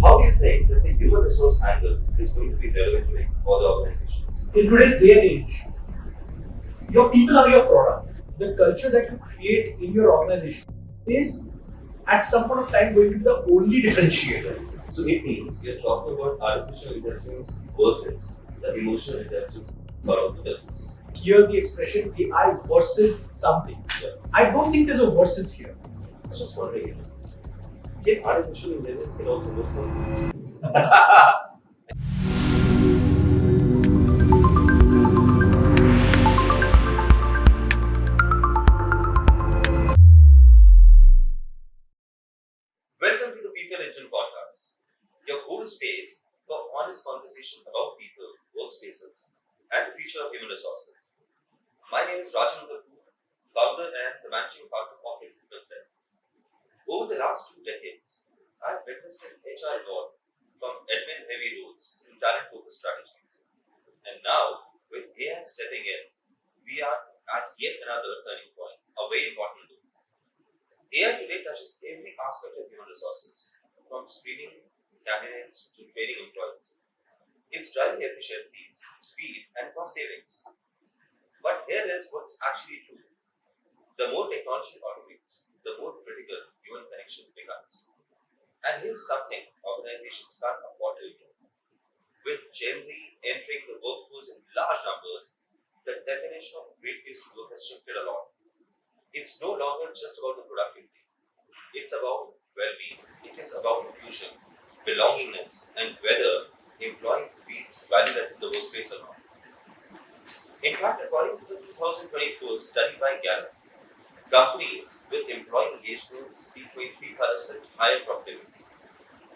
How do you think that the human resource angle is going to be relevant today for the organizations? In today's day and age, your people are your product. The culture that you create in your organization is at some point of time going to be the only differentiator. So it means we are talking about artificial intelligence versus the emotional intelligence part of the business. Hear the expression AI versus something. Yeah. I don't think there's a versus here. I was just wondering, if artificial intelligence can also look for Welcome to the People Engine podcast, your go-to space for honest conversation about people, workspaces, and the future of human resources. My name is Rajan Kapoor, founder and the managing partner of Recruitment. Over the last 2 decades, I've witnessed an HR evolve from admin-heavy roles to talent-focused strategies. And now, with AI stepping in, we are at yet another turning point, a very important one. AI today touches every aspect of human resources, from screening candidates to training employees. It's driving efficiencies, speed, and cost savings. But here is what's actually true. The more technology automates, the more critical human connection becomes. And here's something organizations can't afford to ignore. With Gen Z entering the workforce in large numbers, the definition of great place to work has shifted a lot. It's no longer just about the productivity. It's about well-being. It is about inclusion, belongingness, and whether the employee feels valued at the workplace or not. In fact, according to the 2024 study by Gallup, companies with employee engagement see 23% higher profitability,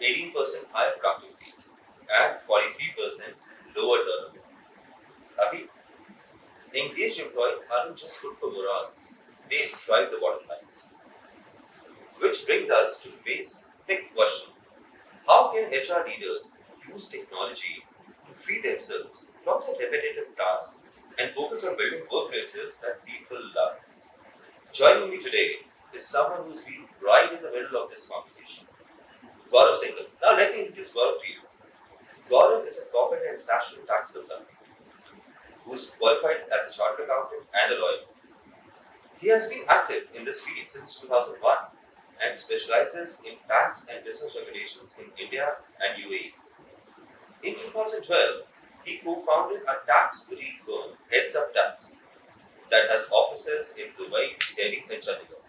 18% higher productivity, and 43% lower turnover. Happy? Engaged employees aren't just good for morale, they drive the bottom lines. Which brings us to today's big question. How can HR leaders use technology to free themselves from their repetitive tasks and focus on building workplaces that people love? Joining me today is someone who's been right in the middle of this conversation, Gaurav Singhal. Now let me introduce Gaurav to you. Gaurav is a corporate and international tax consultant who's qualified as a chartered accountant and a lawyer. He has been active in this field since 2001 and specializes in tax and business regulations in India and UAE. In 2012, he co-founded a tax boutique firm, Heads Up Tax, that has offices in Dubai, Delhi, and Chandigarh.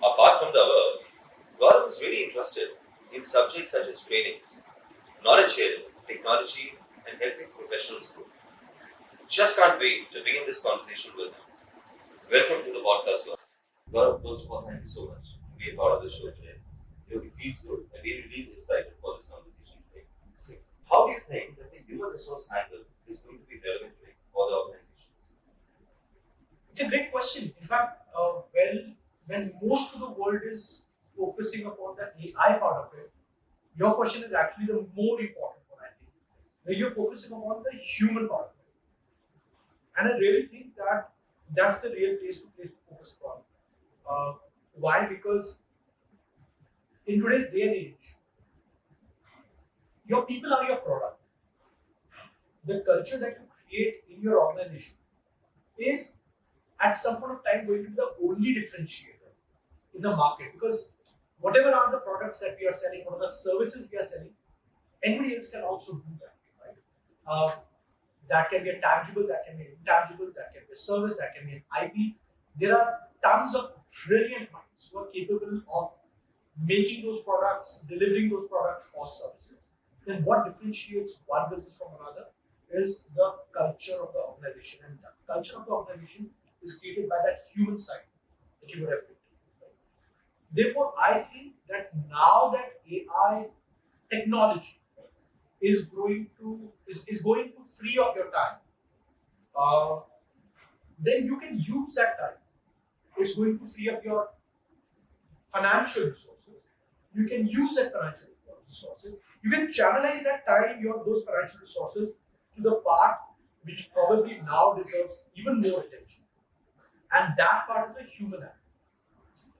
Apart from the above, Gaurav is really interested in subjects such as trainings, knowledge sharing, technology, and helping professionals grow. Just can't wait to begin this conversation with him. Welcome to the podcast, Gaurav. Gaurav, first of all, thank you so much for being part of the show today. It feels good and we're really excited for this conversation today. How do you think that the human resource angle is going to be relevant today for the organizations? It's a great question. In fact, when most of the world is focusing upon the AI part of it, your question is actually the more important one, I think. Where you're focusing upon the human part of it. And I really think that that's the real place to focus upon. Why? Because in today's day and age, your people are your product. The culture that you create in your organization is at some point of time going to be the only differentiator in the market, because whatever are the products that we are selling, what are the services we are selling, anybody else can also do that, right? That can be a tangible, that can be an intangible, that can be a service, that can be an IP. There are tons of brilliant minds who are capable of making those products, delivering those products or services. Then what differentiates one business from another is the culture of the organization. And the culture of the organization is created by that human side that you were referring to. Right? Therefore, I think that now that AI technology is going to free up your time, then you can use that time. It's going to free up your financial resources. You can use that financial resources. You can channelize that time, those financial resources, to the part which probably now deserves even more attention. And that part is the human act.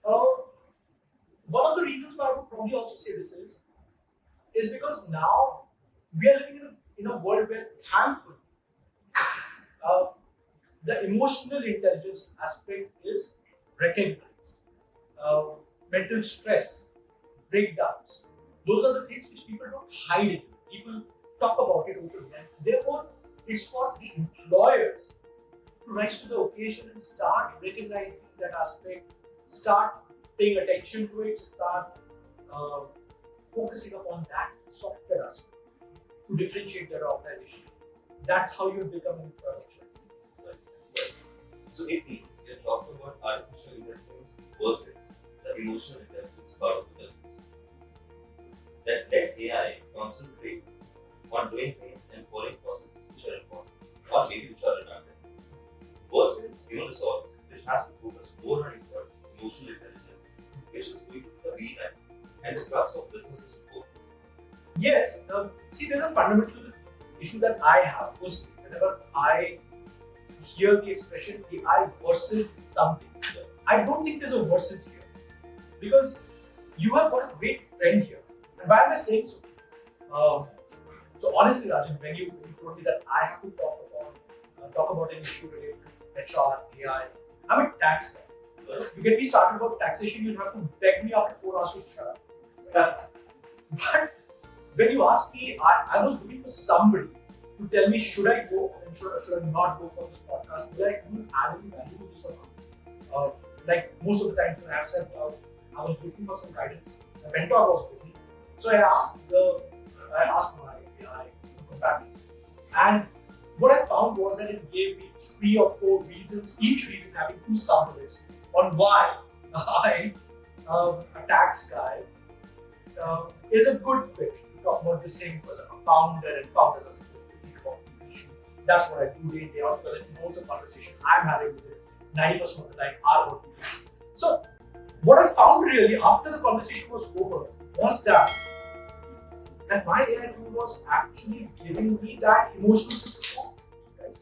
One of the reasons why I would probably also say this is is because now we are living in a world where, thankfully, uh, the emotional intelligence aspect is recognized. Uh, Mental stress, breakdowns, those are the things which people don't hide it. People talk about it openly, and therefore, it's for the employers to rise to the occasion and start recognizing that aspect, start paying attention to it, start uh, focusing upon that software aspect to differentiate their organization. That's how you become an employer of choice. So it means we are talking about artificial intelligence versus the emotional intelligence part of the business. That let AI concentrate on doing things and following processes which are important, or maybe which are redundant, versus human resource, which has to focus more on emotional intelligence, which is going to be the real and the crux of businesses to go. Yes, see, there's a fundamental issue that I have personally. Whenever I hear the expression AI versus something, I don't think there's a versus here, because you have got a great friend here. And why am I saying so? So honestly, Rajan, when you told me that I have to talk about an issue related to HR, AI, I'm a tax guy. You get me started about taxation, you'll have to beg me after 4 hours to shut up. But when you ask me, I was looking for somebody to tell me should I go and should I not go for this podcast? Will I even add any value to this or not? Like most of the times when I have said I was looking for some guidance, the mentor was busy, so I asked my AI companion, and what I found was that it gave me 3 or 4 reasons, each reason having 2 sub-bullets on why I, a tax guy, is a good fit to talk about this thing, because I'm a founder and founders are supposed to think about the issue. That's what I do day in, day out, because it knows the conversation I'm having with it 90% of the time are about the issue. So, what I found really after the conversation was over was that my AI tool was actually giving me that emotional support, right?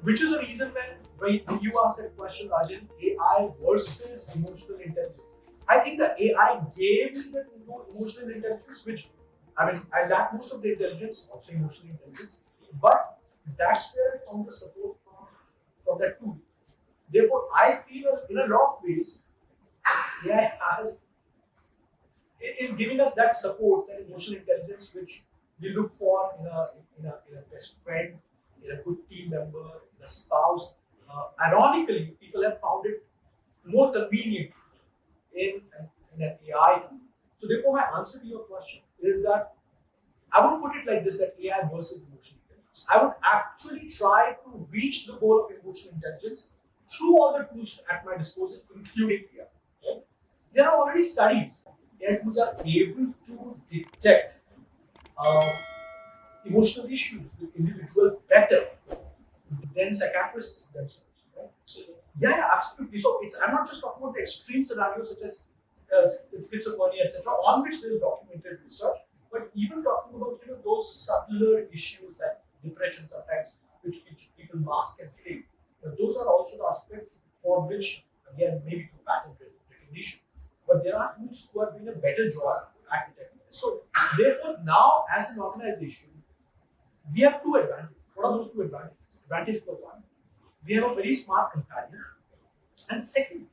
Which is the reason when you asked that question, Rajan, AI versus emotional intelligence. I think the AI gave me the emotional intelligence, which, I mean, I lack most of the intelligence, also emotional intelligence, but that's where I found the support from that tool. Therefore, I feel in a lot of ways, AI is giving us that support, that emotional intelligence, which we look for in a best friend, in a good team member, in a spouse. Ironically, people have found it more convenient in an AI tool. So therefore, my answer to your question is that I would put it like this: that AI versus emotional intelligence. I would actually try to reach the goal of emotional intelligence through all the tools at my disposal, including AI. Okay? There are already studies. AI tools are able to detect emotional issues with individuals better than psychiatrists themselves. Right? Yeah, absolutely. So I'm not just talking about the extreme scenarios such as schizophrenia, etc., on which there is documented research, but even talking about those subtler issues like depression sometimes, which people mask and fake. But those are also the aspects for which, again, maybe through pattern recognition. But there are tools who are doing a better job at detecting this. So therefore, now as an organization, we have 2 advantages. What are those 2 advantages? Advantage number 1, we have a very smart companion, and second,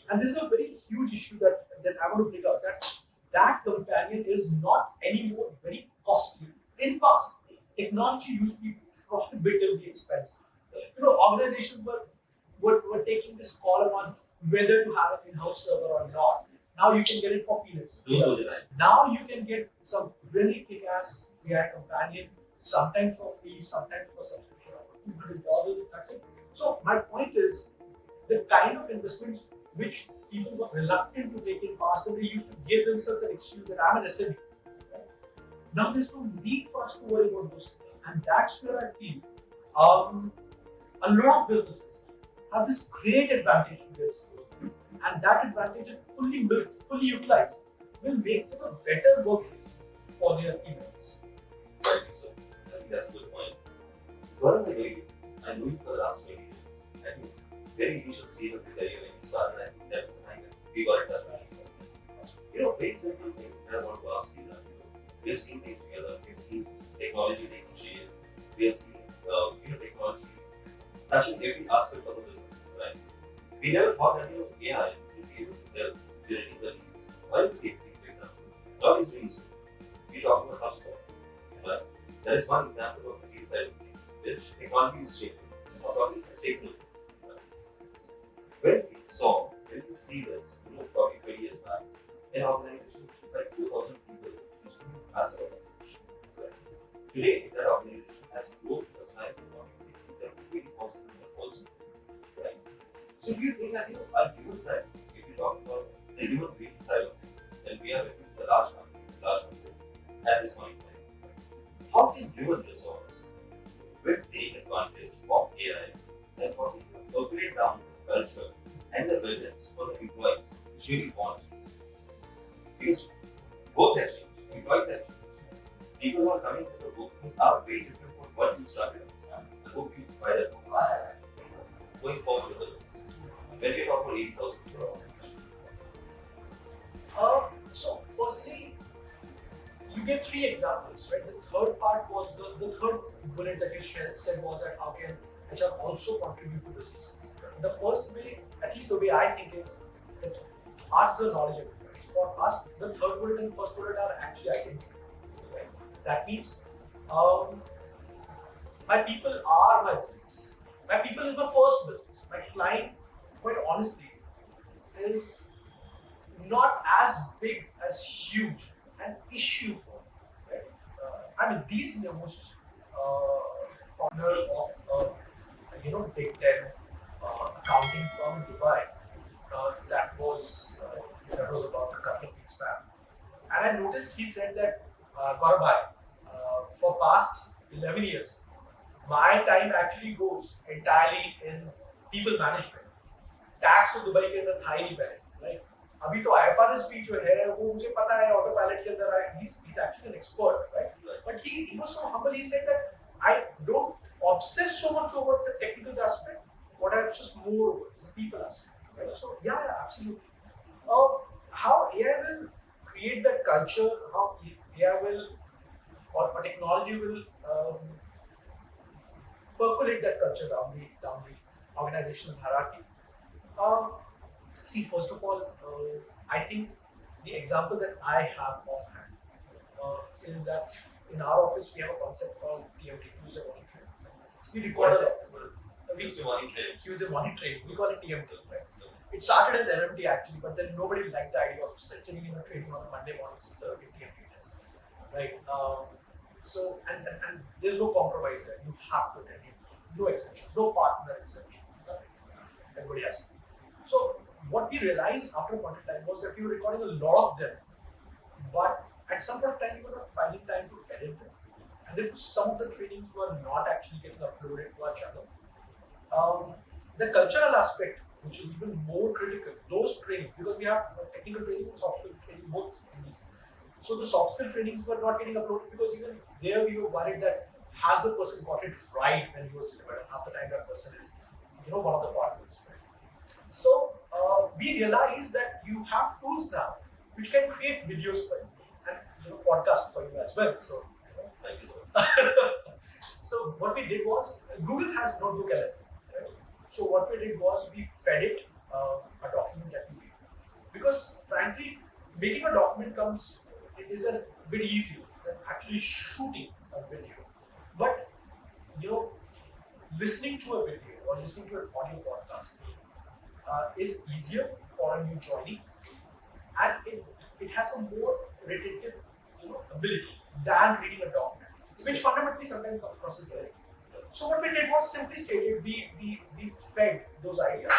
and this is a very huge issue that I want to bring out, that companion is not anymore very costly. In past, technology used to be prohibitively expensive. Organizations were taking this call on whether to have an in-house server or not. Now you can get it for peanuts. Now you can get some really kick-ass AI companion, sometimes for free, sometimes for subscription of $200. That's it. So my point is, the kind of investments which people were reluctant to take in past, and they used to give themselves an excuse that I'm an SME. Right? Now there's no need for us to worry about those things, and that's where I feel a lot of businesses have this great advantage to their disposal, and that advantage, if fully built, fully utilized, will make them a better workplace for their team members. Right, so I think that's a good point. Gaurav, I know you for the last 20 years. I think very initial stage of the career when you started, I think that was the time that we got in touch with you. Very simple thing that I want to ask you now. We have seen things together. We have seen technology taking shape. We have seen technology touching every aspect of the business. Right? We never thought that AI would be able to help generating the leads. Why is it for example? Now is doing so. We talk about HubSpot. But that is one example of the sales side of things, which technology is changing. Technology has taken over. When we see this, probably 20 years back, an organization which was like 2,000 people used to be a massive organization. Right? Today, that organization has grown to the size of about 60, 70, 80,000 people also. Right? So do you think that our human side, if you talk about the human being side of things, then we are within the large market at this point in time. How can human resource will take advantage of AI and how can percolate down the culture and the visions for the employees which really wants to? Because both have changed, employees have changed. People who are coming to the workforce are very different from what you started with. I hope you try that going forward with the business. When we talk about 80,000 people. So firstly, you get three examples, right? The third part was the third bullet that you said was that how can HR also contribute to business. The first way, at least the way I think, is that ask the knowledge enterprise. For us, the third bullet and first bullet are actually identical. Right? That means my people are my business. My people is my first business. My client, quite honestly, is not as big as huge an issue for me. Right? I mean, these are the most founder of Big Ten accounting firm in Dubai. That was about a couple of weeks back, and I noticed he said that Gaurav bhai, for past 11 years, my time actually goes entirely in people management. Tax तो Dubai के अंदर था ही नहीं पहले, right? अभी तो IFRS भी जो है वो मुझे पता है, ऑटो पायलट के अंदर है, he's actually an expert, right? But he was so humble. He said that I don't obsess so much over the technical aspect. What I obsess more over is the people aspect, right? So yeah, absolutely. How AI will create that culture, how AI will or technology will percolate that culture down the organizational hierarchy. See, first of all, I think the example that I have offhand is that in our office we have a concept called TMT, user monitoring. We record user monitoring. We call it TMT, right? It started as MMT actually, but then nobody liked the idea of sitting in a training on a Monday morning, so it's a TMT test, right? So and there's no compromise there. You have to attend it. No exceptions, no partner exception. Nothing. Everybody has to. So what we realized after a point of time was that we were recording a lot of them, but at some point of time we were not finding time to edit them, and if some of the trainings were not actually getting uploaded to our channel. The cultural aspect, which is even more critical, those trainings, because we have technical training and soft skill training both in these. So the soft skill trainings were not getting uploaded because even there we were worried that has the person got it right when he was delivered, and half the time that person is one of the partners. Right? So we realized that you have tools now which can create videos for you and podcast for you as well. So Thank you so much. so what we did was Google has notebook element. Right? So what we did was we fed it a document that we made, because frankly making a document is a bit easier than actually shooting a video. But listening to a video or listening to an audio podcast is easier for a new joinee, and it has a more retentive ability than reading a document, which fundamentally sometimes comes across as very. So what we did was simply stated we fed those ideas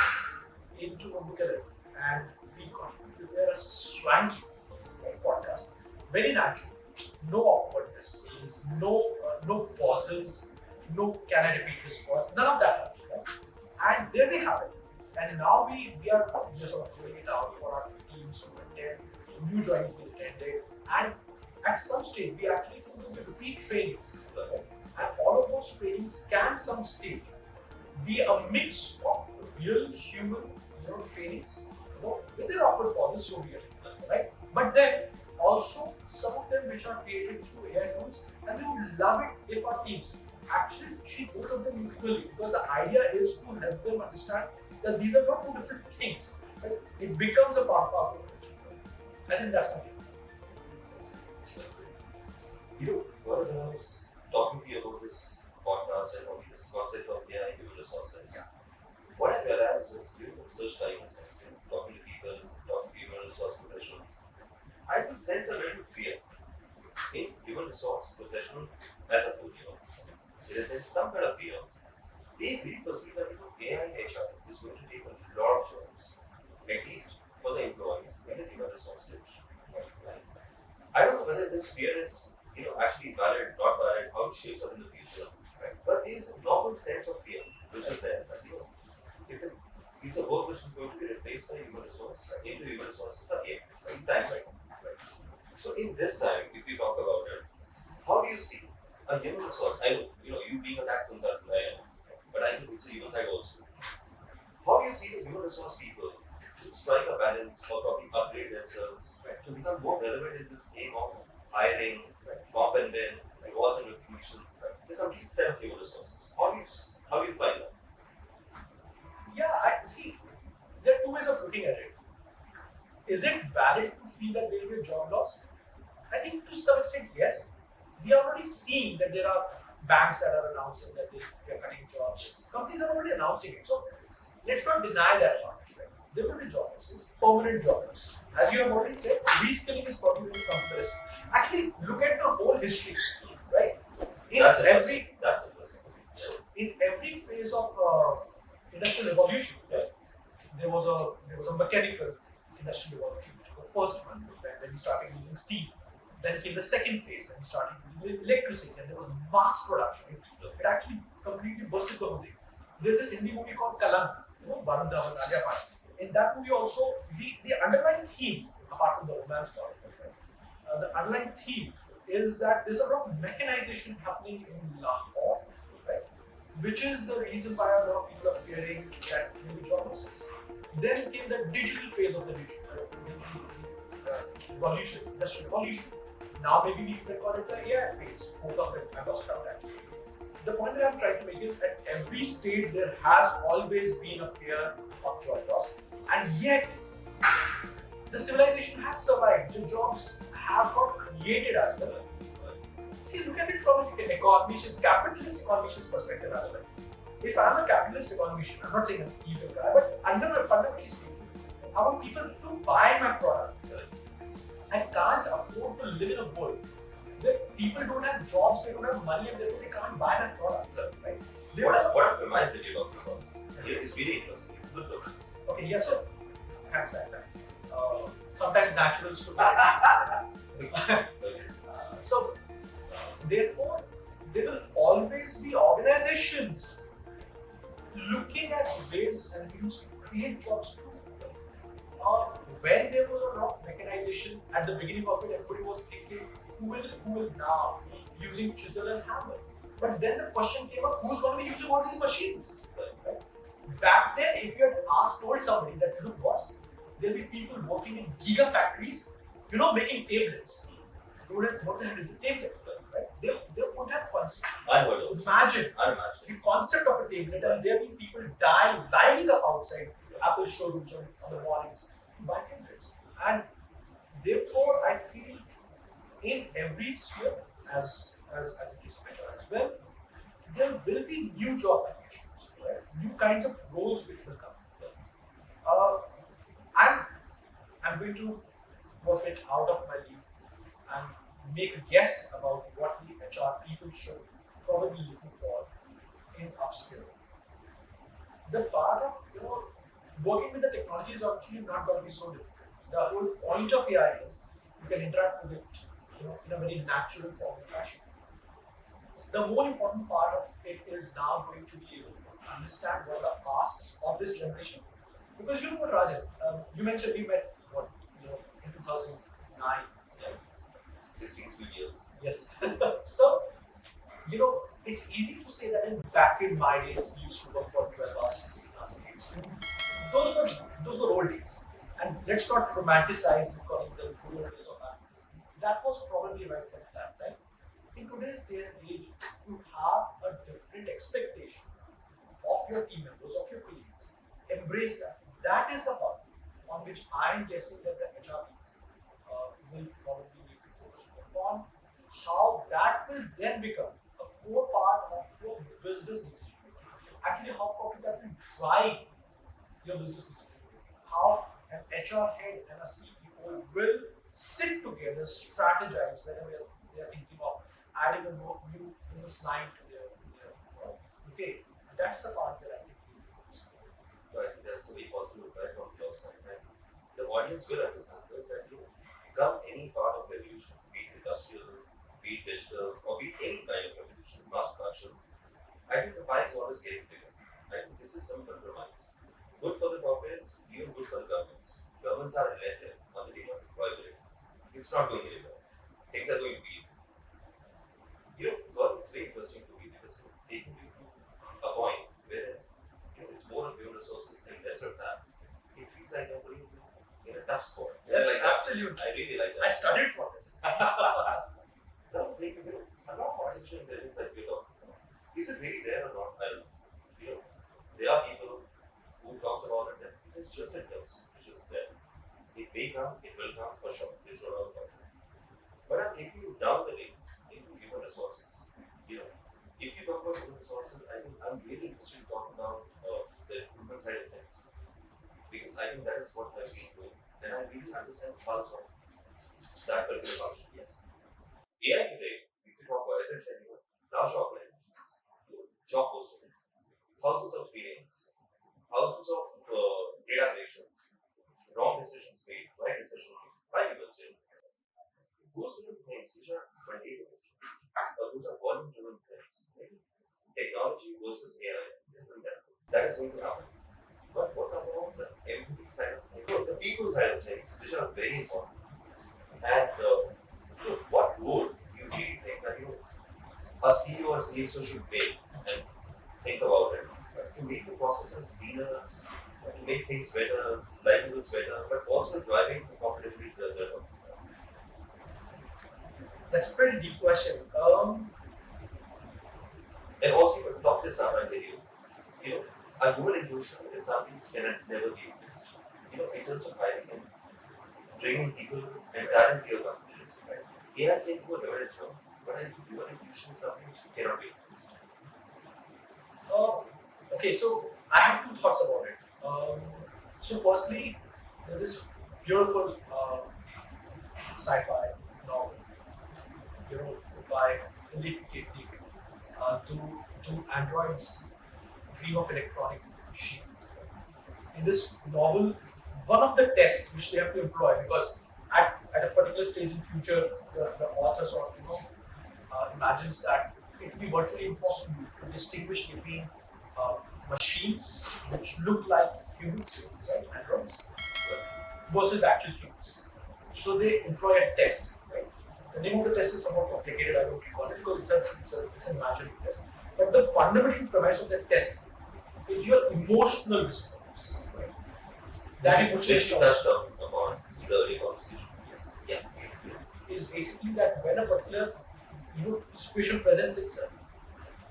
into a book and we prepare a swanky podcast, very natural, no awkwardness, no pauses, no can I repeat this first, none of that happens, right? And there we have it. And now we are just sort of doing it out for our teams to attend, new joiners will attend it, and at some stage we actually do repeat trainings, right? And all of those trainings can some stage be a mix of real human trainings with their awkward pauses, so be it, right? But then also some of them will which are created through AI tools, and we would love it if our teams actually treat both of them equally, because the idea is to help them understand that these are not two different things. Right? It becomes a part of our profession. I think that's the thing. Gaurav, when I was talking to you about this podcast and about this concept of AI human resources, what I realized is during the research time, talking to people, talking to human resource professionals, I could sense a little fear in human resource professional as a whole. There is some kind of fear. They really perceive that AI and HR is going to take a lot of jobs, at least for the employees in the human resource division. Right? I don't know whether this fear is actually valid, not valid, how it shapes up in the future. Right? But there is a normal sense of fear which is there. That, it's a work which is going to be replaced by human resource into human resources again. Right? Right. So in this time, if we talk about it, how do you see a human resource? I know, you being a tax consultant, I know, but I think it's a human side also. How do you see the human resource people should strike a balance or probably upgrade themselves to become more relevant in this game of hiring, comp and then, rewards and recognition, the complete set of human resources? How do you find that? Yeah, I see. There are two ways of looking at it. Is it valid to feel that there will be a job loss? I think to some extent, yes. We are already seeing that there are banks that are announcing that they are cutting jobs. Companies are already announcing it. So let's not deny that part. Right? There will be job losses, permanent job loss. As you have already said, reskilling is probably going to come first. Actually, look at the whole history, right? That's interesting. So in every phase of industrial revolution, there was a mechanical industrial revolution, which was the first one when we started using steam. Then came the second phase when we started using electricity, and there was mass production. It actually completely bursted the whole thing. There's this Hindi movie called Kalam, Varun Dhawan, Alia Bhatt. In that movie also, the underlying theme, apart from the romance part, the underlying theme is that there's a lot of mechanization happening in Lahore, right? Which is the reason why a lot of people are fearing that there will be job losses. Then came the digital phase of the revolution, industrial revolution. Now maybe we can call it the AI phase. Both of it, I lost out actually. The point that I'm trying to make is at every stage there has always been a fear of job loss, and yet the civilization has survived. The jobs have got created as well. See, look at it from an economician's, capitalist economician's perspective as well. If I'm a capitalist economician, I'm not saying I'm an evil guy, but under the fundamentally speaking, I want people to buy my product. I can't afford to live in a world where people don't have jobs, they don't have money, and therefore they can't buy my product. Right? What are the minds that you're talking about? It's really interesting. It's good domains. Okay, yeah, so thanks. Sometimes natural stupidity. So, therefore, there will always be organizations looking at ways and means to create jobs too. When there was a lot of mechanization at the beginning of it, everybody was thinking, who will now be using chisel and hammer? But then the question came up, who's going to be using all these machines? Right? Back then, if you had told somebody that, look, boss, there'll be people working in gigafactories, making tablets. What the hell is a tablet? Right? They won't have concept. Imagine the concept of a tablet, and there will be people lining up outside Apple showrooms on the mornings to buy tablets. And therefore, I feel in every sphere, as a case of HR as well, there will be new job applications, right? New kinds of roles which will come. I'm going to work it out of my league and make a guess about what the HR people should probably be looking for in upskilling. The part of working with the technology is actually not going to be so difficult. The whole point of AI is you can interact with it in a very natural form and fashion. The more important part of it is now going to be able to understand what are the asks of this generation. Because you know what, Rajan, you mentioned we met in 2009. 16 sweet years. Yes. So, it's easy to say that back in my days, we used to work for 12 hours, 16 hours a day. Those were old days. And let's not romanticize calling them good old days of that. that was probably right at that time. In today's day and age, you have a different expectation of your team members, of your colleagues. Embrace that. That is the part on which I am guessing that the HR will probably need to focus upon. How that will then become a core part of your business decision making. Actually, how probably that will drive your business decision making. How an HR head and a CEO will sit together, strategize whenever they are thinking of adding a new business line to their okay. That's the part that I think we need to focus on. So I think that's a very positive reply from your side. And the audience will understand this that you become any part of revolution, be it industrial, be it digital, or be it any kind of revolution, mass production. I think the pie is always getting bigger. I think this is some compromise. Good for the corporates, even good for the governments. Governments are relentless on the demand employability. It's not going anywhere. Things are going to be easy. God, it's very interesting to me because taking you to a point where it's more of human resources and lesser tax. It feels like you're putting you in a tough spot. Yes, like absolutely. I really like that. I studied for this. No, because a lot of artificial intelligence that we're talking about, is it really there or not? I don't know. There are people who talks about it that it is just a dose, it's just there. It may come, it will come for sure. There's no doubt about it. But I'm taking you down the lane into human resources. If you talk about human resources, I think I'm really interested in talking about the recruitment side of things. Because I think that is what I've been doing. And I really understand the pulse of that particular function. Yes. AI today, if you talk about, as I said, large organizations, job postings, thousands of screenings, thousands of data creations, wrong decisions made, right decisions made, by people saying, those little things which are mundane, those are volume-driven things. Technology versus AI, that is going to happen. But what about the empathy side of things, the people side of things, which are very important? And what role do you really think that a CEO or CXO should play and think about it to make the processes leaner, to make things better, livelihoods better, but also driving the profitability to the That's a pretty deep question. And also, you talk this up and tell you, a human intuition is something which can never be replaced. In terms of hiring and bringing people and talent to your companies, right? AI can do a limited job, but I think human intuition is something which cannot be replaced. Okay, so I have two thoughts about it. So firstly, there's this beautiful sci-fi novel, by Philip K. Dick, do androids dream of electronic machine? In this novel, one of the tests which they have to employ, because at a particular stage in future, the author sort of imagines that it will be virtually impossible to distinguish between machines which look like humans, right, androids, versus actual humans. So they employ a test, right? The name of the test is somewhat complicated, I don't recall it because it's an imaginary test. But the fundamental premise of the test is your emotional response, right? That emotional response About the early conversation. Yes. Yeah. Is basically that when a particular situation presents itself,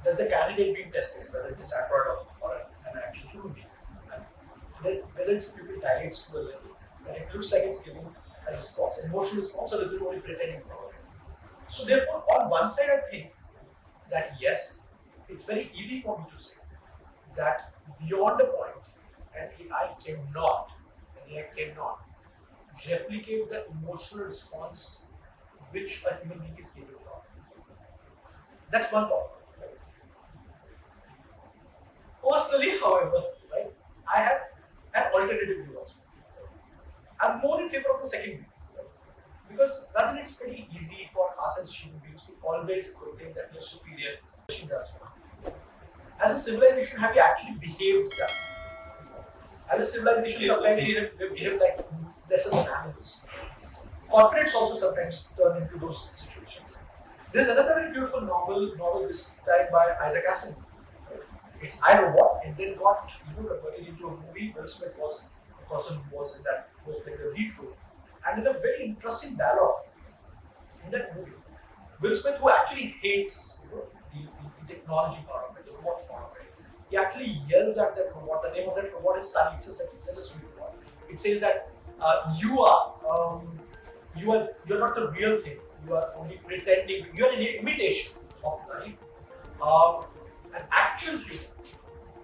does the candidate being tested, whether it is android or an actual human being, and then whether its pupil dilates to a level that it looks like it's giving a response, an emotional response, or is it only pretending to it? So therefore, on one side, I think that yes, it's very easy for me to say that beyond a point, an AI cannot replicate the emotional response which a human being is capable of. That's one part. Right? Personally, however, right, I have an alternative view also. I'm more in favor of the second view. Right? Because Rajan, it's pretty easy for us as human beings to always proclaim that we are superior. As a civilization, have we actually behaved that? As a civilization, sometimes we have behaved like lesser than animals. Corporates also sometimes turn into those situations. There's another very beautiful novel this time by Isaac Asimov. Right? It's I, Robot, and then got converted into a movie. Will Smith was the person who was in that, was playing the lead role. And in a very interesting dialogue, in that movie, Will Smith, who actually hates the technology part of it, the robots part of it, he actually yells at that robot. The name of that robot is Sunny. It's a sweet robot. It says that you're not the real thing. You are only pretending. You are an imitation of life. An actual human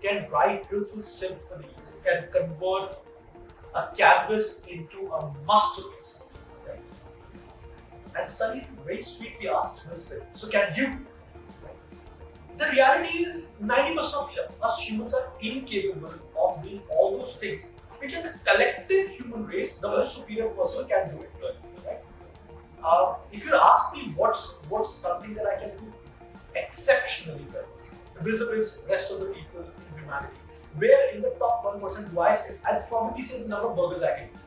can write beautiful symphonies. It can convert a canvas into a masterpiece. Right? And Sunny very sweetly asks Will Smith, so can you? Right? The reality is 90% of us humans are incapable of doing all those things, which as a collective human race, the most superior person can do it. Right? If you ask me what's something that I can do exceptionally well, vis-a-vis rest of the people in humanity, where in the top 1% do I say? I'd probably say the number of burgers I can eat.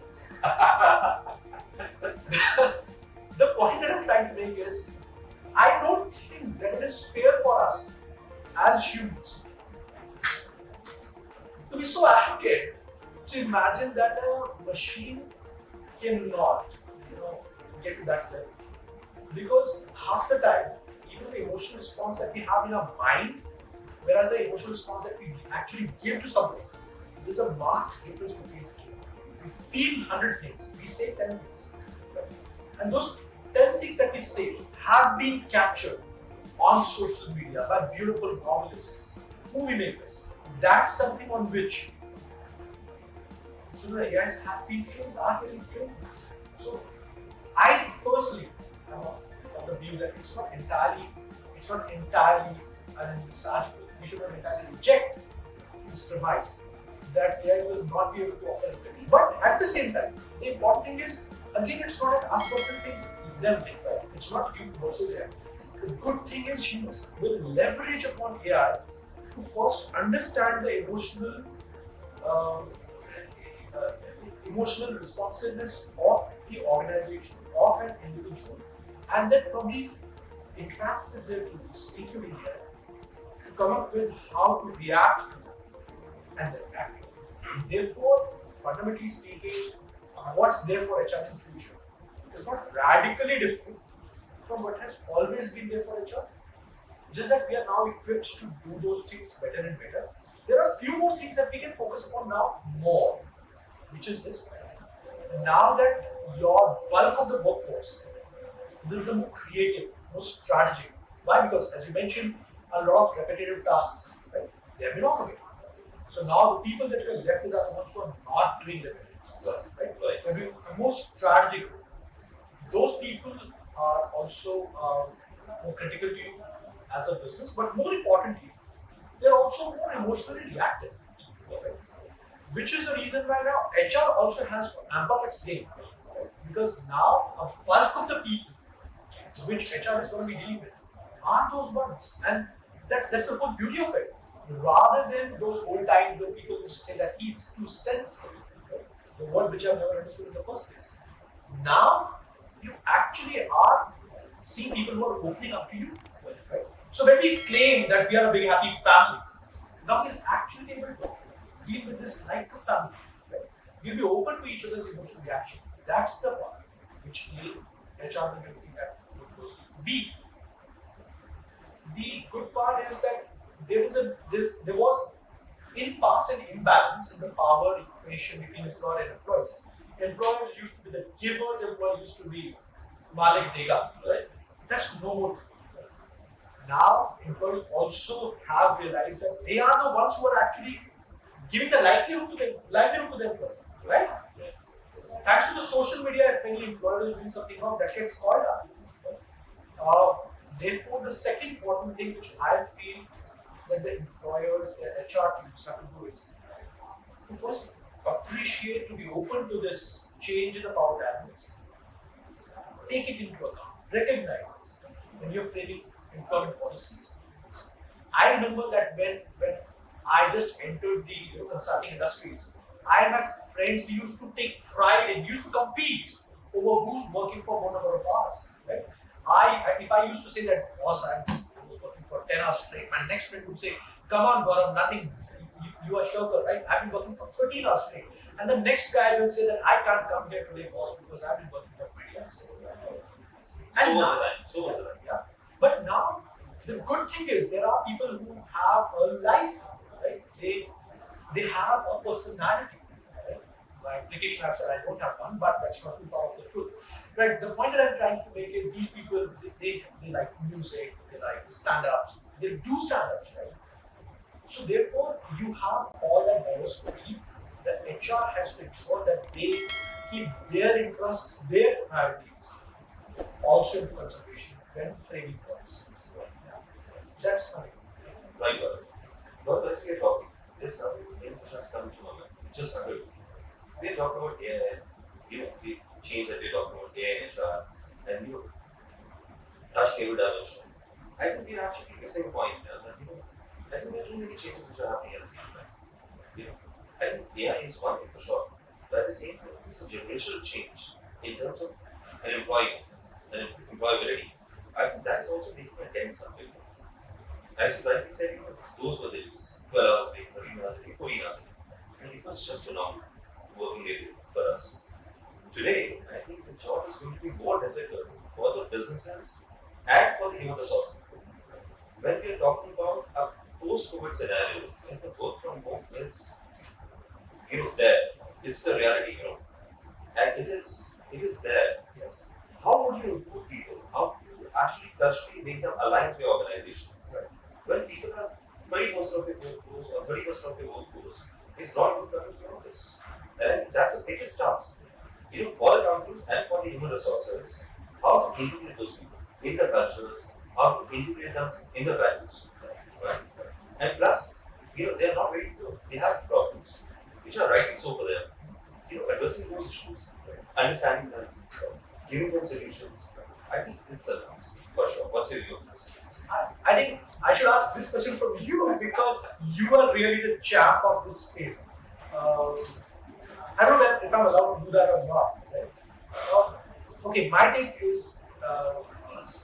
The point that I'm trying to make is, I don't think that it is fair for us as humans to be so arrogant to imagine that a machine cannot, get to that level. Because half the time, even the emotional response that we have in our mind, whereas the emotional response that we actually give to something, there's a marked difference between the two. We feel 100 things, we say 10 things. Right? And those 10 things that we say have been captured on social media by beautiful novelists, movie makers. That's something on which the AIs have been trained, are getting trained. So I personally am of the view that it's not entirely unenvisageable. We should not entirely reject this premise that AI will not be able to offer empathy. But at the same time, the important thing is, again, it's not an us versus them thing, right? It's not you versus AI. The good thing is humans will leverage upon AI to first understand the emotional responsiveness of the organization, of an individual, and then probably interact with them, to speak to India, to come up with how to react to them and then act. Therefore, fundamentally speaking, what's there for HR in the future is not radically different from what has always been there for HR. Just that we are now equipped to do those things better and better. There are a few more things that we can focus upon now more, which is this. Now that your bulk of the workforce will become more creative, more strategic. Why? Because as you mentioned, a lot of repetitive tasks, right? They have been automated. So now the people that you are left with are the ones who are not doing repetitive tasks, right? They're doing a more strategic role. Those people are also more critical to you as a business, but more importantly, they're also more emotionally reactive. Okay? Which is the reason why now HR also has to amp up its game. Right? Because now a bulk of the people which HR is going to be dealing with are those ones. And that's the whole beauty of it. Rather than those old times when people used to say that he's too sensitive, right? The word which I've never understood in the first place. Now you actually are seeing people who are opening up to you. Right? So when we claim that we are a big happy family, now we're actually able to deal with this like a family. Right? We'll be open to each other's emotional reaction. That's the part which HR will be looking at more closely. B. The good part is that there was in past an imbalance in the power equation between employer and employees. Employers used to be the givers, employees used to be Malik Dega. Right? That's no more true. Now employees also have realized that they are the ones who are actually giving the livelihood to the employer, right? Thanks to the social media, if any employer is doing something wrong, that gets called out. Therefore, the second important thing which I feel that the employers, the HR teams have to do is to first appreciate, to be open to this change in the power dynamics. Take it into account, recognize this when you're framing employment policies. I remember that when I just entered the consulting industries, I and my friends, we used to take pride and used to compete over who's working for more number of hours. Right? If I used to say that, boss, I was working for 10 hours straight, my next friend would say, come on, Gaurav, nothing, you are sure, right? I've been working for 13 hours straight. And the next guy will say that I can't come here today, boss, because I've been working for 20 hours. So And was now- the time. So was the time. Yeah. But now the good thing is there are people who have a life, right? They have a personality. Right? My application app said I don't have one, but that's not too far off the truth. Right. The point that I'm trying to make is these people they like music, they like stand-ups, they do stand-ups, right? So therefore you have all that diversity. The HR has to ensure that they keep their interests, their priorities also into consideration when framing policies. Yeah. That's fine. Right, Gaurav. Gaurav, as we are talking, there's something which has come to my mind. It just occurred to me. We are talking about AI, the change that we're talking about AI and HR, and touch every dimension. I think we're actually missing a point here that, I think there are too many changes which are happening at the same time. I think AI is one thing for sure, but at the same time, generational change in terms of an employee, an employability, I think that is also making a dent somewhere. As you rightly said, those were the days, 12 hours a day, 13 hours a day, 14 hours a day. And it was just a norm working day for us. Today, I think the job is going to be more difficult for the businesses and for the human resources. When we are talking about a post-COVID scenario, when the work from home is, there, it's the reality, and it is there. Yes. How would you recruit people? How do you actually culturally make them align to your organization? Right. When people are 30% of your workforce or 30% of your workforce is not even coming to the office. And I think that's the biggest task. For the companies and for the human resources, how to integrate those people in the cultures, how to integrate them in the values. Right? And plus, they're not ready to go. They have problems, which are rightly so for them. Addressing those issues, understanding them, giving them solutions. I think it's a task, for sure. What's your view on this? I think I should ask this question from you because you are really the champ of this space. I don't know if I'm allowed to do that or not. Right? Okay, my take is.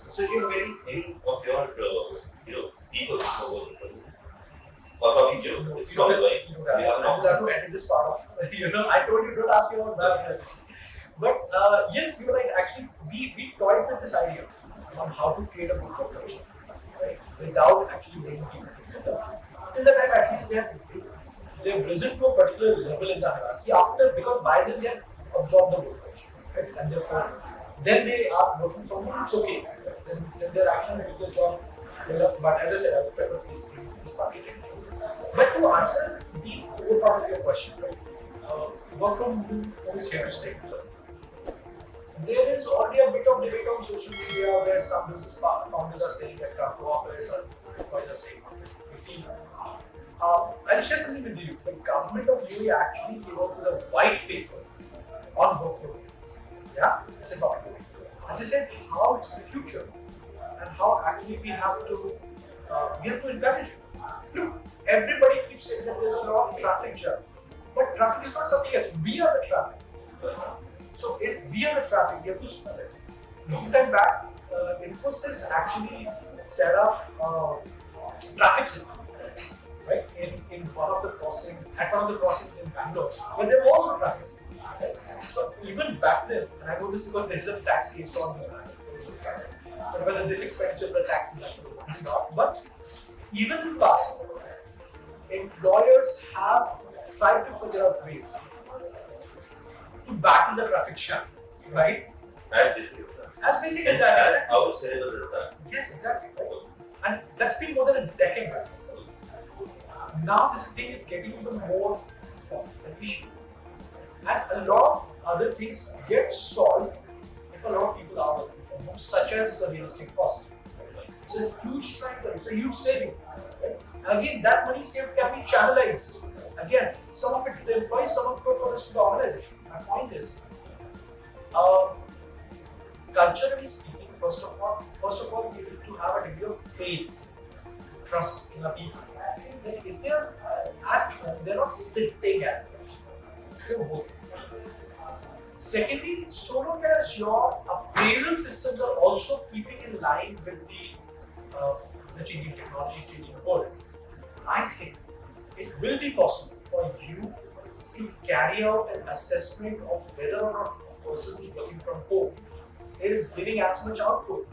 So, any of your, people who are working for you, or probably it's not going. You have to edit this part off. I told you don't ask me about that. But yes, you're right. Actually, we toyed with this idea on how to create a good corporation, right? Without actually bringing people together. Till the time, at least they've risen to a particular level in the hierarchy. Because by then they have absorbed the corporation, right? And therefore, then they are working from home. It's okay. Right? Then they're actually doing the job well. But as I said, I would prefer this part. But to answer the core part of your question, right? Work from home is here to stay. There is already a bit of debate on social media where some business founders are saying that come to office and employees are saying 15. I'll share something with you. The government of UAE actually came out with a white paper on work from home. Yeah, it's a document. And they said how it's the future and how actually we have to encourage it. Look, everybody keeps saying that there's a lot of traffic jam, but traffic is not something else. We are the traffic. So if we are the traffic, we have to smell it. Long time back, Infosys actually set up traffic signal, right? In one of the crossings, in Bangalore, but there was no traffic signal. Right? So even back then, and I know this because there's a tax case on this matter. But whether this expenditure is a tax is not. But even in the past, employers have tried to figure out ways to battle the traffic jam, right? As basic as that. As basic as that. As our syllabus is that. Yes, exactly. Right? And that's been more than a decade back. Now this thing is getting even more of an issue. And a lot of other things get solved if a lot of people are working from home, such as the real estate cost. It's a huge strength, it's a huge saving. Right? And again, that money saved can be channelized. Again, some of it to the employees, some of it for us to the organization. My point is, culturally speaking, first of all, we need to have a degree of faith, trust in the people. That if they're at home, they're not sitting at home, they're working. Secondly, so long as your appraisal systems are also keeping in line with the changing technology, changing world, I think it will be possible for you to carry out an assessment of whether or not a person who's working from home is giving as much output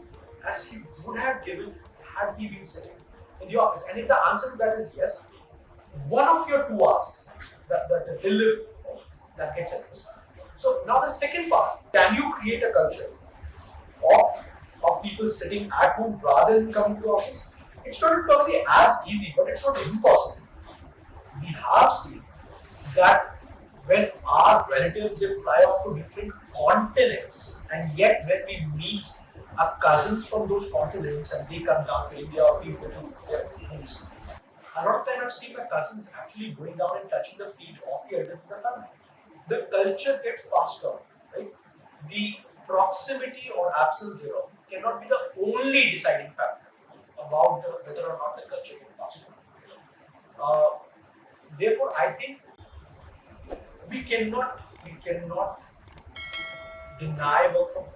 as he would have given had he been sitting in the office? And if the answer to that is yes, one of your two asks, the delivery, that gets addressed. So now the second part, can you create a culture of people sitting at home rather than coming to the office? It's not probably as easy, but it's not impossible. We have seen that when our relatives they fly off to different continents, and yet when we meet our cousins from those continents and they come down to India or we go to their homes, a lot of time I've seen my cousins actually going down and touching the feet of the elders in the family. The culture gets passed on, right? The proximity or absence thereof cannot be the only deciding factor about whether or not the culture gets passed on. Therefore, I think we cannot deny work from home.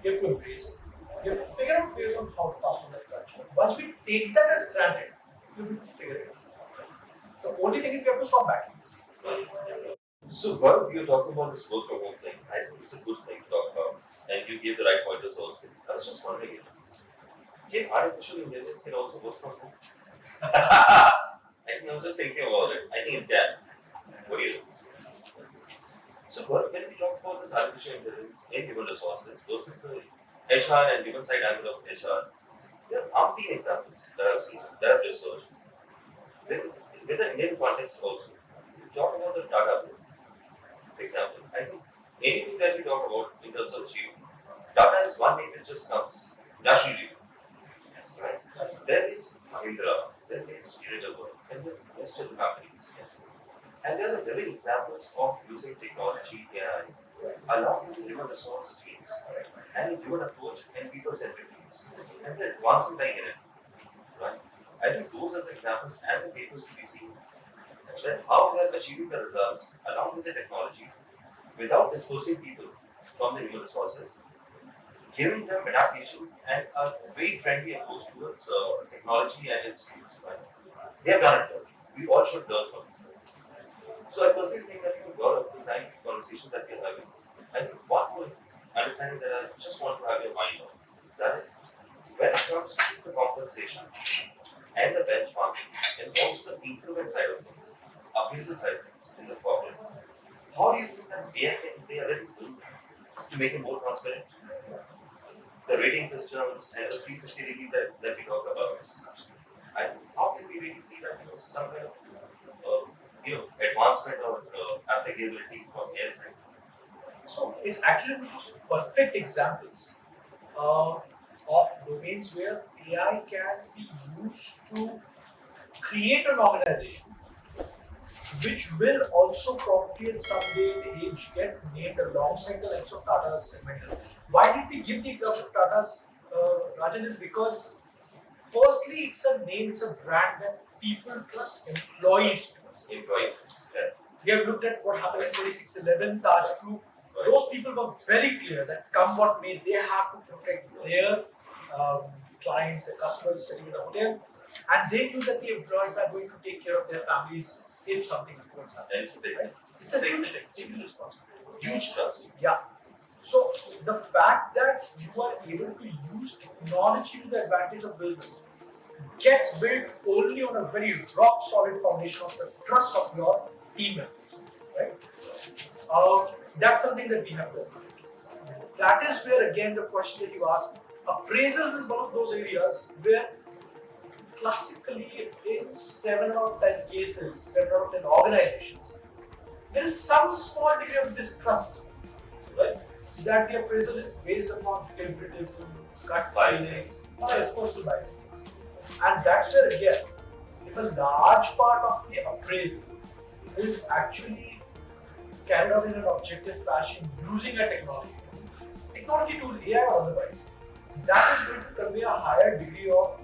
We have to embrace it. We have to figure out ways on how to pass on that culture. Once we take that as granted, we have to figure it out. The only thing is we have to stop backing. So, while we are talking about this work from home thing, I think it's a good thing to talk about, and you gave the right pointers also. I was just wondering, can artificial intelligence can also work from home? I was just thinking about it. I think it can. What do you think? So, when we talk about this artificial intelligence in human resources versus the HR and human side angle of HR, there are umpteen examples that I've seen, that I've researched. With the Indian context also, we talk about the data book. For example, I think anything that we talk about in terms of achievement, data is one thing that just comes naturally. Yes. Right? Then is Mahindra, then is Unilever, and the rest of the companies. Yes. And there are living examples of using technology, AI, along with the human resource teams, and a human approach and people-centric teams, and the advancing in it. Right? I think those are the examples and the papers to be seen. That how they are achieving the results along with the technology without dispersing people from the human resources, giving them adaptation and a very friendly approach towards technology and its tools. Right? They have done it well. We all should learn from them. So I personally think that Gaurav, the kind of conversation that we are having, I think one more understanding that I just want to have your mind on, that is when it comes to the compensation and the benchmarking and also the increment side of things, appraisal side of things in the corporates, how do you think that AI can play a little role to make it more transparent? The rating systems and the 360 degree that we talk about, and how can we really see that some kind of advancement or applicability from AI side? So it's actually one of those perfect examples of domains where AI can be used to create an organization which will also probably at some day and age get named alongside the likes of Tata's segmental. Why did we give the example of Tata's, Rajan, is because firstly it's a name, it's a brand that people trust, employees trust. Employees. Yeah. We have looked at what happened in 2611, Taj Group. Right. Those people were very clear that come what may, they have to protect their clients, their customers sitting in the hotel, and they knew that the employees are going to take care of their families if something goes happen. And it's a big, Right? It's a huge thing. It's a huge responsibility. huge trust. Yeah. So the fact that you are able to use technology to the advantage of business gets built only on a very rock solid foundation of the trust of your team members, right? That's something that we have done. That is where again the question that you asked, appraisals is one of those areas where classically in 7 out of 10 cases, 7 out of 10 organizations, there is some small degree of distrust, right? That the appraisal is based upon favoritism, gut feelings, or personal biases. And that's where again, if a large part of the appraisal is actually carried out in an objective fashion using a technology tool, AI or otherwise, that is going to convey a higher degree of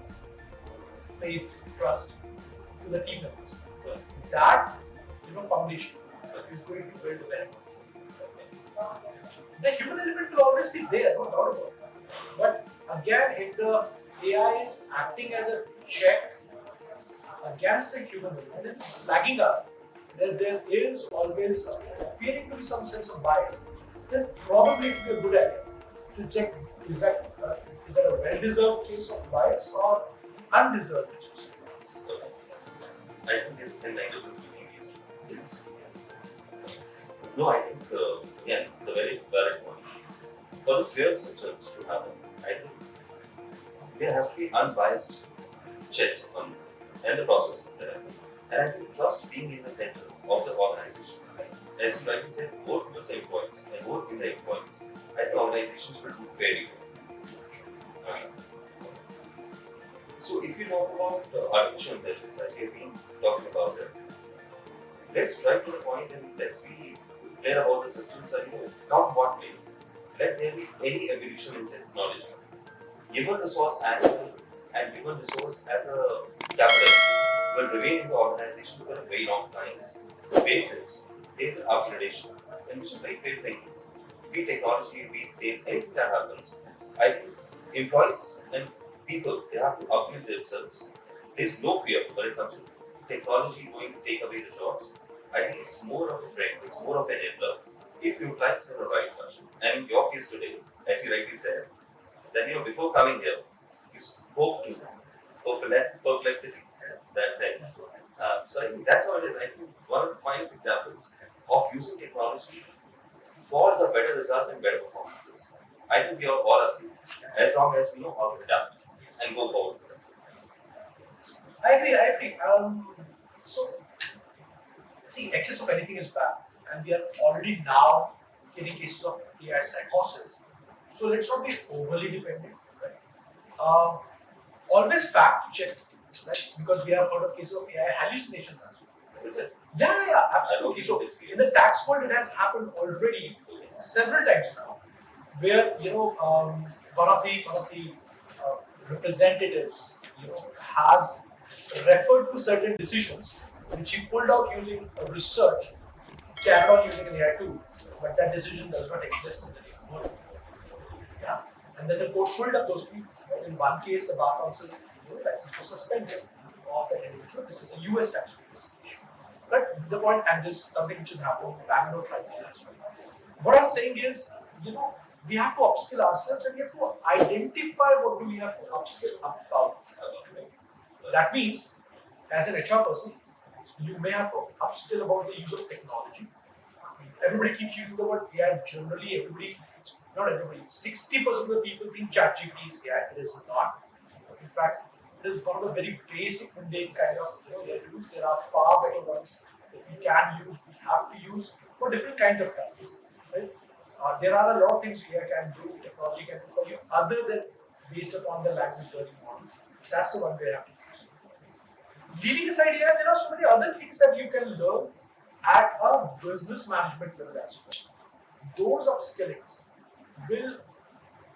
faith, trust to the team members. That foundation is going to build very well. The human element will always be there, no doubt about it. But again, if the AI is acting as a check against the human element and flagging up that there is always appearing to be some sense of bias, then probably it will be a good idea to check is that a well-deserved case of bias or undeserved case of bias. I think there's a kind of between these two. Yes, yes. No, I think, again, the very valid point. For the fair systems to happen, I think there has to be unbiased checks on and the processes there. And I think trust being in the center of the organization. As you rightly said, more towards the employees and more in the employees. I think organizations will do fairly well. So if you talk about artificial intelligence, as we've been talking about it, let's drive to the point and let's be clear about the systems that not what way. Let there be any evolution in technology. Given resource and given resource as a capital will remain in the organization for a very long time. The basis is upgradation, and which is very fair thinking. Be it technology, be it sales, anything that happens. I think employees and people, they have to upgrade themselves. There's no fear when it comes to technology going to take away the jobs. I think it's more of a friend, it's more of an enabler if you utilize it in the right fashion. And in your case today, as you rightly said, that before coming here, you spoke to perplexity, that thing. So I think that's how it is. I think it's one of the finest examples of using technology for the better results and better performances. I think we all are seeing, as long as we know how to adapt and go forward. I agree. So, see, excess of anything is bad, and we are already now getting cases of AI psychosis. So let's not be overly dependent. Right? Always fact check, right? Because we have heard of cases of AI hallucinations as well. Is it? Yeah, absolutely. So in the tax world, it has happened already several times now, where one of the representatives has referred to certain decisions which he pulled out using a research, carried on using an AI tool, but that decision does not exist in the real world. Yeah, and then the court pulled up those people. Right? In one case, the bar council license was suspended of that individual. This is a US tax issue. But the point, and this is something which has happened in Bangalore tribunal as well. What I'm saying is, we have to upskill ourselves and we have to identify what do we have to upskill about. That means, as an HR person, you may have to upskill about the use of technology. Everybody keeps using the word AI. Generally, not everybody, 60% of the people think ChatGPT is AI. It is not. In fact, it is one of the very basic mundane kind of tools. There are far better ones that we can use, we have to use for different kinds of tasks. Right? There are a lot of things AI can do, technology can do for you, other than based upon the language learning model. That's the one we have to use. Leaving aside AI, there are so many other things that you can learn at a business management level as well. Those upskillings will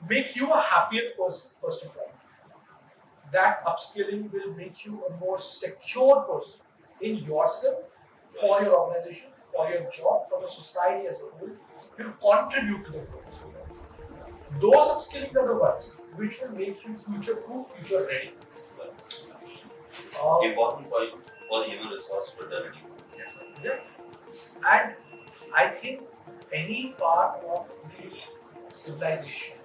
make you a happier person, first of all. That upskilling will make you a more secure person in yourself, for your organization, for your job, for the society as a whole. Will contribute to the growth. Those upskillings are the ones which will make you future-proof, future-ready. Important point for the human resource fraternity. Yes, exactly. And I think any part of the civilization,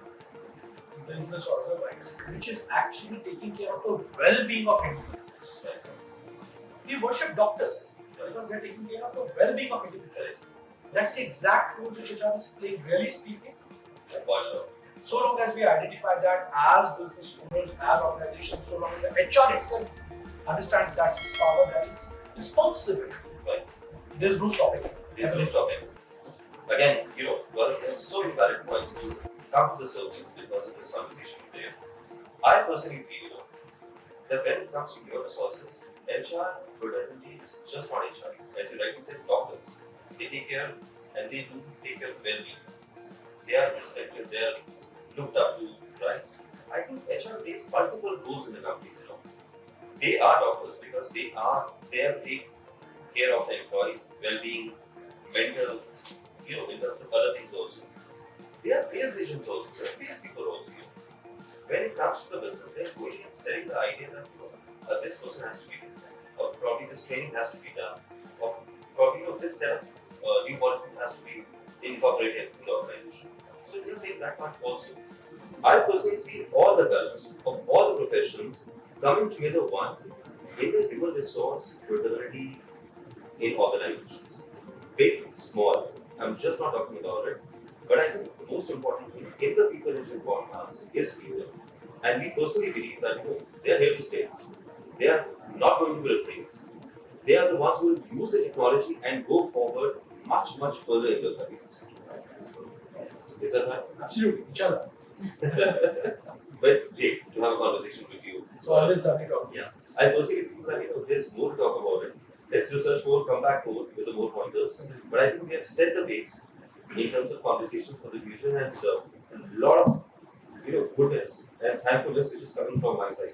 business or otherwise, which is actually taking care of the well-being of individuals. We worship doctors because they're taking care of the well-being of individuals. That's the exact role which HR is playing, really speaking. For sure. So long as we identify that as business owners, as organizations, so long as the HR itself understands that is power, that is responsible. Right. There's no stopping. There's no stopping. Again, there's so many valid points to come to the surface because of this conversation today. I personally feel that when it comes to human resources, HR fraternity is just not HR. As you rightly said, doctors. They take care and they do take care of well-being. They are respected, they are looked up to, right? I think HR plays multiple roles in the companies. They are doctors because they take care of the employees' well-being, mental, in terms of other things also. They are sales agents also, they are sales people also. When it comes to the business, they are going and selling the idea that this person has to be done, or probably this training has to be done, or probably this set of new policy has to be incorporated in the organization. So we'll take that part also. I personally see all the colors of all the professions coming together one in the human resource credibility in organizations. Big, small, I'm just not talking about it. But I think the most important thing in the People Engine podcast is people. And we personally believe that they are here to stay. They are not going to be replaced. They are the ones who will use the technology and go forward much, much further in their careers. Is that right? Absolutely, each other. But it's great to have a conversation with you. It's always lovely talking. Yeah. I personally feel that there's more to talk about it. Let's research more, come back more with the more pointers. But I think we have set the base in terms of conversations for the future and a lot of goodness and thankfulness which is coming from my side.